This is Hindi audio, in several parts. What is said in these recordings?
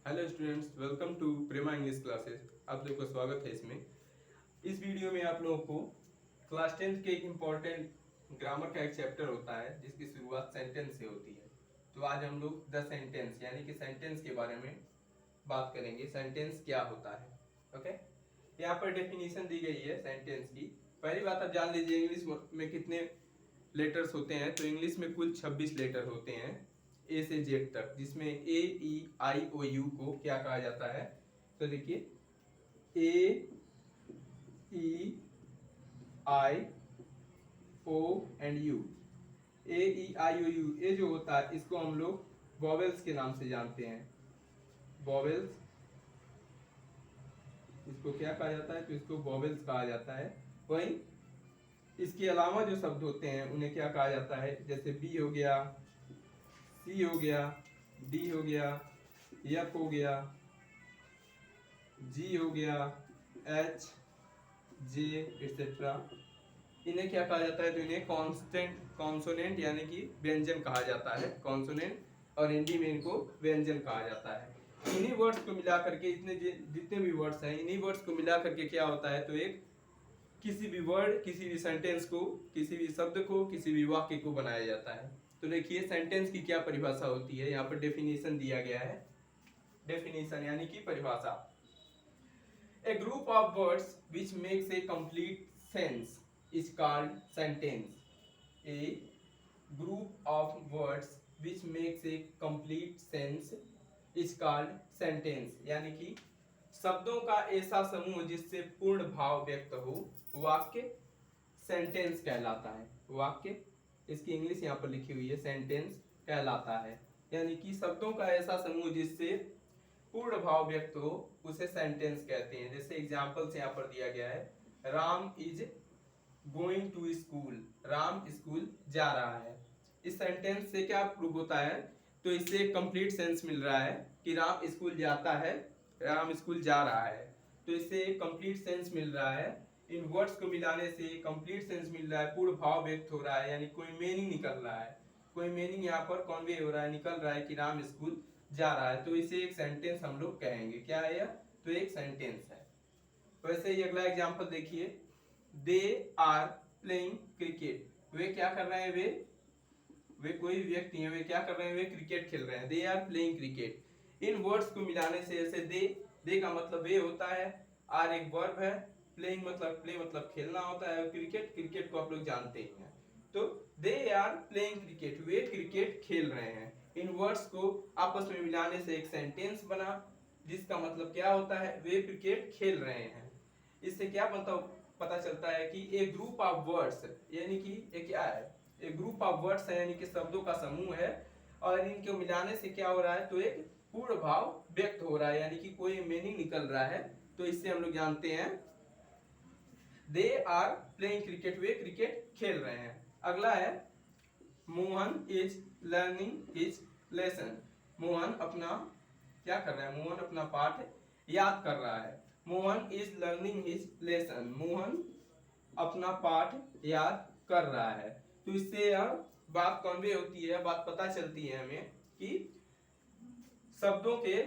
Hello students, welcome to Prema English classes. आप लोग का स्वागत है इसमें। इस वीडियो में आप लोगों को क्लास 10th के एक इम्पॉर्टेंट ग्रामर का एक चैप्टर होता है जिसकी शुरुआत सेंटेंस से होती है। तो आज हम लोग द सेंटेंस यानी कि सेंटेंस के बारे में बात करेंगे। सेंटेंस क्या होता है, ओके। यहाँ पर डेफिनेशन दी गई है सेंटेंस की। पहली बात आप जान लीजिए इंग्लिश में कितने लेटर्स होते हैं। तो इंग्लिश में कुल 26 लेटर होते हैं ए से जेड तक, जिसमें ए ई आई ओ यू को क्या कहा जाता है। तो देखिए A E I O and U. A E I O U ये जो होता है इसको हम लोग वॉवेल्स के नाम से जानते हैं। वॉवेल्स, इसको क्या कहा जाता है? तो इसको वॉवेल्स कहा जाता है। वहीं इसके अलावा जो शब्द होते हैं उन्हें क्या कहा जाता है? जैसे बी हो गया, सी हो गया, डी हो गया, एफ हो गया, जी हो गया, एच, जे एक्सेट्रा। इन्हें क्या कहा जाता है? तो इन्हें कॉन्सोनेंट यानी कि व्यंजन कहा जाता है। कॉन्सोनेंट और हिंदी में इनको व्यंजन कहा जाता है। इन्हीं वर्ड्स को मिला करके जितने भी वर्ड्स हैं इन्हीं वर्ड्स को मिला करके क्या होता है? तो एक किसी भी वर्ड, किसी भी सेंटेंस को, किसी भी शब्द को, किसी भी वाक्य को बनाया जाता है। तो देखिए सेंटेंस की क्या परिभाषा होती है। यहाँ पर डेफिनेशन दिया गया है। डेफिनेशन यानी कि परिभाषा। A group of words which makes a complete sense is called sentence. A group of words which makes a complete sense is called sentence. यानी कि शब्दों का ऐसा समूह जिससे पूर्ण भाव व्यक्त हो वाक्य सेंटेंस कहलाता है। वाक्य, इसकी इंग्लिश यहाँ पर लिखी हुई है, सेंटेंस कहलाता है। यानी कि शब्दों का ऐसा समूह जिससे पूर्ण भाव व्यक्त हो उसे सेंटेंस कहते हैं। जैसे एग्जांपल्स यहाँ पर दिया गया है, Ram is going to school. Ram school जा रहा है। इस सेंटेंस से क्या प्रूव होता है? तो इससे कंप्लीट सेंस मिल रहा है कि राम स्कूल जाता है, राम स्कूल जा रहा है। तो इससे कंप्लीट सेंस मिल रहा है। इन वर्ड्स को मिलाने से कंप्लीट सेंस मिल रहा है, पूर्ण भाव व्यक्त हो रहा है, यानी कोई मीनिंग निकल रहा है। कोई मीनिंग यहाँ पर कन्वे हो रहा है, निकल रहा है कि राम स्कूल जा रहा है। तो इसे एक सेंटेंस हम लोग कहेंगे। क्या है यह? तो एक सेंटेंस है। वैसे ही अगला एग्जांपल देखिए, दे आर प्लेइंग क्रिकेट। वे क्या कर रहे हैं? वे कोई व्यक्ति हैं, वे क्या कर रहे हैं? वे क्रिकेट खेल रहे हैं। They are playing cricket. इन वर्ड्स को मिलाने से जैसे दे का मतलब वे होता है, आर एक वर्ब है, प्लेइंग मतलब प्ले मतलब खेलना होता है, क्रिकेट को आप लोग जानते ही हैं। तो दे आर प्लेइंग क्रिकेट, वे क्रिकेट खेल रहे हैं। इन वर्ड्स को आपस में मिलाने से एक सेंटेंस बना जिसका मतलब क्या होता है? वे क्रिकेट खेल रहे हैं। इससे क्या पता चलता है कि एक ग्रुप ऑफ वर्ड्स यानी कि एक क्या है? एक ग्रुप ऑफ वर्ड्स है, यानी कि शब्दों का समूह है, और इनको मिलाने से क्या हो रहा है? तो एक पूर्ण भाव व्यक्त हो रहा है, यानी कि कोई मीनिंग निकल रहा है। तो इससे हम लोग जानते हैं दे आर प्लेइंग क्रिकेट, वे क्रिकेट खेल रहे हैं। अगला है, Mohan is learning his lesson. Mohan अपना क्या कर रहा है? मोहन अपना पाठ याद कर रहा है। Mohan is learning his lesson. Mohan अपना पाठ याद कर रहा है। तो इससे यह बात कन्वे होती है, बात पता चलती है हमें कि शब्दों के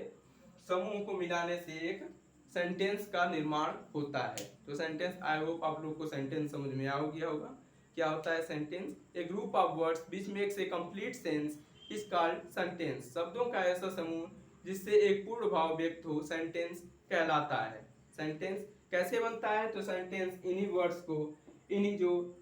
समूह को मिलाने से एक सेंटेंस का निर्माण होता है। तो सेंटेंस, आई होप आप लोग को सेंटेंस समझ में आ गया होगा। क्या होता है sentence? A group of words which makes a complete sense is called sentence. शब्दों का ऐसा समूह जिससे एक पूर्ण भाव व्यक्त हो सेंटेंस कहलाता है। सेंटेंस कैसे बनता है? तो सेंटेंस इन्हीं वर्ड्स को, इन्हीं जो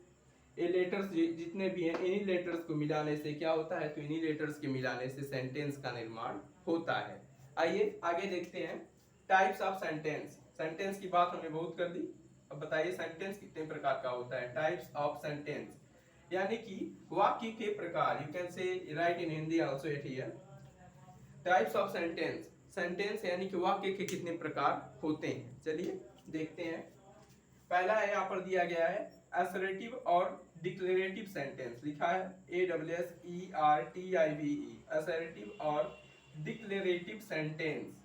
लेटर्स जितने भी हैं इन्हीं लेटर्स को मिलाने से क्या होता है? तो इन्हीं लेटर्स के मिलाने से सेंटेंस का निर्माण होता है। आइए आगे देखते हैं टाइप्स ऑफ सेंटेंस। सेंटेंस की बात हमने बहुत कर दी। अब बताइए सेंटेंस कितने प्रकार का होता है? टाइप्स ऑफ सेंटेंस यानी कि वाक्य के प्रकार। You can say right in Hindi also it here. Types of sentence, sentence यानी कि वाक्य के कितने प्रकार होते हैं। चलिए देखते हैं। पहला है, यहाँ पर दिया गया है असर्टिव और डिक्लेरेटिव सेंटेंस। लिखा है ASSERTIVE, असर्टिव और डिक्लेरेटिव सेंटेंस,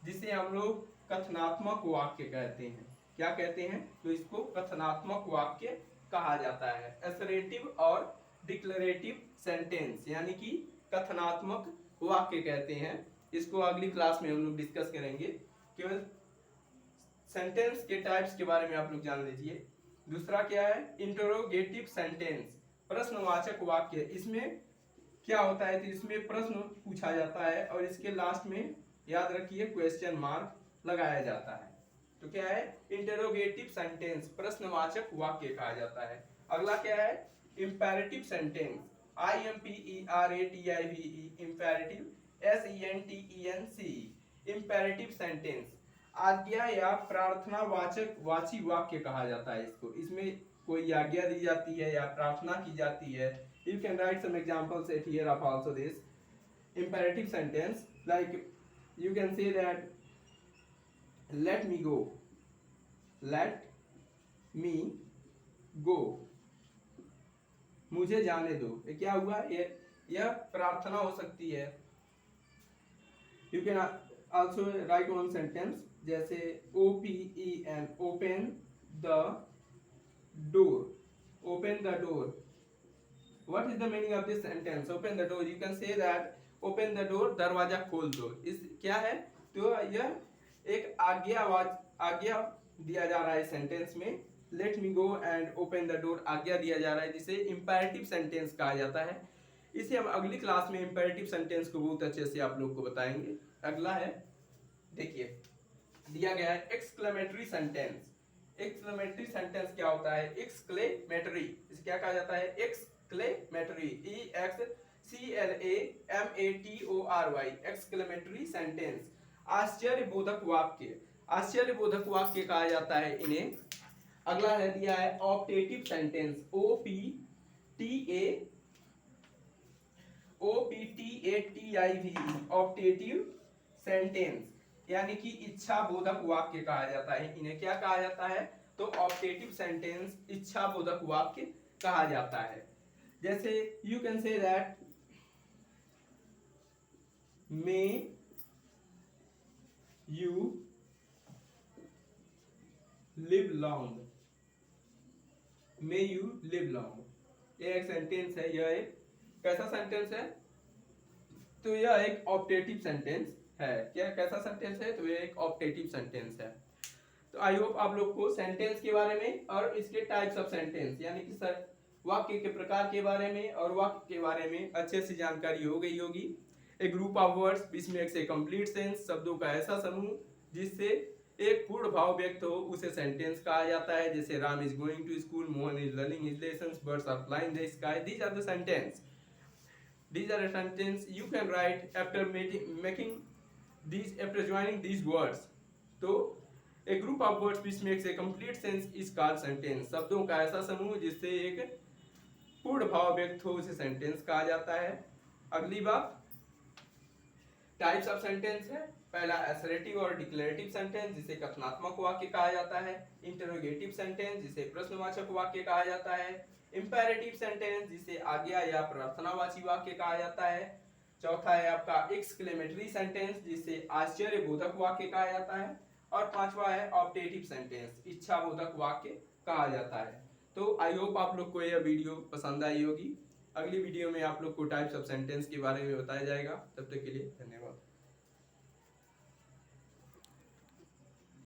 जिसे हम लोग कथनात्मक वाक्य कहते हैं। क्या कहते हैं? तो इसको कथनात्मक वाक्य कहा जाता है। असर्टिव और डिक्लेरेटिव सेंटेंस यानी कि कथनात्मक वाक्य कहते हैं इसको अगली क्लास में हम लोग डिस्कस करेंगे। केवल सेंटेंस के टाइप्स के बारे में आप लोग जान लीजिए। दूसरा क्या है, इंटरोगेटिव सेंटेंस, प्रश्नवाचक वाक्य। इसमें क्या होता है, तो इसमें प्रश्न पूछा जाता है और इसके लास्ट में याद रखिए क्वेश्चन मार्क लगाया जाता है। तो क्या है, इंटरोगेटिव सेंटेंस, प्रश्नवाचक वाक्य कहा जाता है। अगला क्या है, imperative sentence, IMPERATIVE, imperative, SENTENC, imperative sentence, आज्ञा या प्रार्थनावाचक वाची वाक्य कहा जाता है इसको। इसमें कोई आज्ञा दी जाती है या प्रार्थना की जाती है। You can write some examples at here of also this imperative sentence, like you can say that let me go, let me go, मुझे जाने दो। ये क्या हुआ, यह प्रार्थना हो सकती है। You can also write one sentence जैसे OPEN, open the door, open the door। What is the meaning of this sentence? Open the door. You can say that open the door, दरवाजा खोल दो। इस क्या है, तो यह एक आज्ञा दिया जा रहा है सेंटेंस में। Let me go and open the door, आज्ञा दिया जा रहा है, जिसे इंपेरेटिव सेंटेंस कहा जाता है। इसे हम अगली क्लास में इंपेरेटिव सेंटेंस को बहुत अच्छे से आप लोग को बताएंगे। अगला है, देखिए दिया गया है एक्सक्लेमेटरी सेंटेंस। एक्सक्लेमेटरी सेंटेंस क्या होता है, एक्सक्लेमेटरी, इसे क्या कहा जाता है, एक्सक्लेमेटरी, EXCLAMATORY, एक्सक्लेमेटरी सेंटेंस, आश्चर्यबोधक वाक्य। आश्चर्यबोधक वाक्य कहा जाता है इन्हें। अगला है दिया है optative sentence, OPTATIVE, optative sentence, यानी कि इच्छा बोधक वाक्य कहा जाता है इन्हें। क्या कहा जाता है, तो ऑप्टेटिव सेंटेंस, इच्छा बोधक वाक्य कहा जाता है। जैसे you can say that may you live long, may you live long, ये एक सेंटेंस है। यह एक कैसा सेंटेंस है, तो यह एक ऑप्टेटिव सेंटेंस है। क्या कैसा सेंटेंस है, तो यह एक ऑप्टेटिव सेंटेंस है। तो आई होप आप लोग को सेंटेंस के बारे में और इसके टाइप्स ऑफ सेंटेंस, यानी कि वाक्य के प्रकार के बारे में और वाक्य के बारे में अच्छे से जानकारी हो गई होगी। A group of words which makes a complete sense, शब्दों का ऐसा समूह जिससे एक पूर्ण भाव व्यक्त हो, उसे सेंटेंस कहा जाता है। जैसे Ram is going to school, Mohan is learning his lessons, birds are flying the sky. These are the sentence, these are a sentence you can write after making these, after joining these words। तो a group of words which makes a complete sense is called sentence, शब्दों का ऐसा समूह जिससे एक पूर्ण भाव व्यक्त हो, उसे सेंटेंस कहा जाता है। अगली बात टाइप्स ऑफ सेंटेंस है। पहला असर्टिव और डिक्लेरेटिव सेंटेंस, जिसे कथनात्मक वाक्य कहा जाता है। इंटरोगेटिव सेंटेंस, जिसे प्रश्नवाचक वाक्य कहा जाता है। इंपेरेटिव सेंटेंस, जिसे आज्ञा या प्रार्थनावाची वाक्य कहा जाता है। चौथा है आपका एक्सक्लेमेटरी सेंटेंस, जिसे आश्चर्यबोधक वाक्य कहा जाता है। और पांचवा है ऑप्टेटिव सेंटेंस, इच्छाबोधक वाक्य कहा जाता है। तो आई होप आप लोग को यह वीडियो पसंद आई होगी। अगली वीडियो में आप लोग को टाइप्स ऑफ सेंटेंस के बारे में बताया जाएगा। तब तक के लिए धन्यवाद।